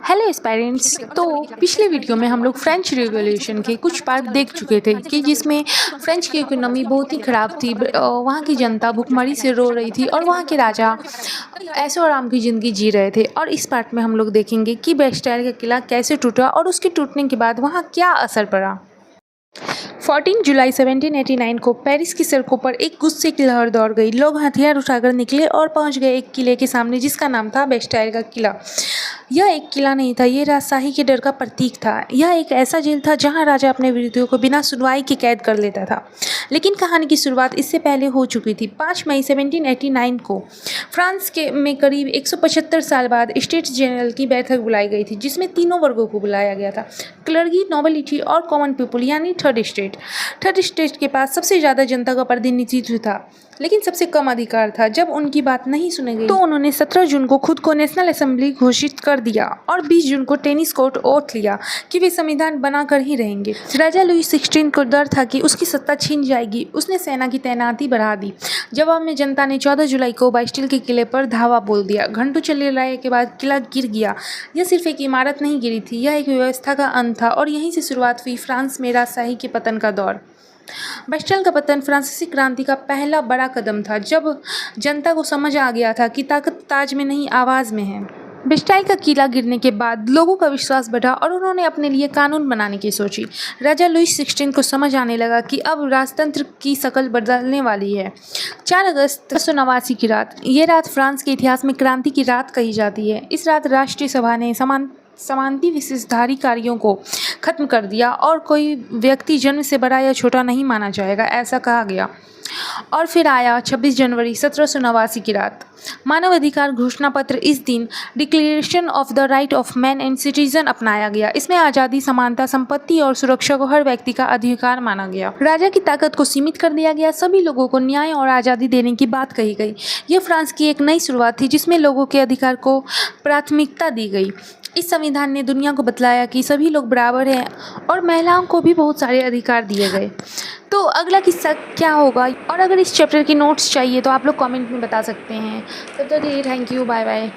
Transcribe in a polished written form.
Hello aspirants. तो पिछले video में हम लोग फ्रेंच रिवॉल्यूशन के कुछ पार्ट देख चुके थे कि जिसमें फ्रेंच की इकोनॉमी बहुत ही ख़राब थी। वहाँ की जनता भुखमरी से रो रही थी और वहाँ के राजा ऐशो आराम की ज़िंदगी जी रहे थे। और इस पार्ट में हम लोग देखेंगे कि बेस्टाइल का किला कैसे टूटा और उसके टूटने के बाद वहाँ क्या असर पड़ा। 14 जुलाई 1789 को पेरिस की सड़कों पर एक गुस्से की लहर दौड़ गई। लोग हथियार उठाकर निकले और पहुंच गए एक किले के सामने जिसका नाम था बेस्टाइल का किला। यह एक किला नहीं था, यह राजशाही के डर का प्रतीक था। यह एक ऐसा जेल था जहां राजा अपने विरोधियों को बिना सुनवाई के कैद कर लेता था। लेकिन कहानी की शुरुआत इससे पहले हो चुकी थी। 5 मई 1789 को फ्रांस में करीब 175 साल बाद स्टेट्स जनरल की बैठक बुलाई गई थी जिसमें तीनों वर्गों को बुलाया गया था, क्लर्गी, नोबिलिटी और कॉमन पीपल, यानी थर्ड स्टेट के पास सबसे ज़्यादा जनता का प्रतिनिधित्व था लेकिन सबसे कम अधिकार था। जब उनकी बात नहीं सुनी गई तो उन्होंने 17 जून को खुद को नेशनल असेंबली घोषित कर दिया और 20 जून को टेनिस कोर्ट ओथ लिया कि वे संविधान बनाकर ही रहेंगे। राजा लुई 16 को डर था कि उसकी सत्ता छीन जाएगी। उसने सेना की तैनाती बढ़ा दी। जवाब में जनता ने 14 जुलाई को बास्टिल के किले पर धावा बोल दिया। घंटों चली लड़ाई के बाद किला गिर गया। यह सिर्फ एक इमारत नहीं गिरी थी, यह एक व्यवस्था का अंत था और यहीं से शुरुआत हुई फ्रांस में राजशाही के पतन का दौर। बेस्टाइल का पतन फ्रांसीसी क्रांति का पहला बड़ा कदम था, जब जनता को समझ आ गया था कि ताकत ताज में नहीं, आवाज़ में है। बेस्टाइल का किला गिरने के बाद लोगों का विश्वास बढ़ा और उन्होंने अपने लिए कानून बनाने की सोची। राजा लुई 16 को समझ आने लगा कि अब राजतंत्र की शक्ल बदलने वाली है। 4 अगस्त 1789 की रात, ये रात फ्रांस के इतिहास में क्रांति की रात कही जाती है। इस रात राष्ट्रीय सभा ने समानता विशेषाधिकारियों कार्यों को खत्म कर दिया और कोई व्यक्ति जन्म से बड़ा या छोटा नहीं माना जाएगा, ऐसा कहा गया। और फिर आया 26 जनवरी 1789 की रात। मानवाधिकार घोषणा पत्र इस दिन declaration of the right of man and citizen अपनाया गया। इसमें आज़ादी, समानता, संपत्ति और सुरक्षा को हर व्यक्ति का अधिकार माना गया। राजा की ताकत को सीमित कर दिया गया। सभी लोगों को न्याय और आज़ादी देने की बात कही गई। यह फ्रांस की एक नई शुरुआत थी जिसमें लोगों के अधिकार को प्राथमिकता दी गई। इस संविधान ने दुनिया को बतलाया कि सभी लोग बराबर हैं और महिलाओं को भी बहुत सारे अधिकार दिए गए। तो अगला किस्सा क्या होगा, और अगर इस चैप्टर के नोट्स चाहिए तो आप लोग कमेंट में बता सकते हैं। तब तक के लिए थैंक यू, बाय बाय।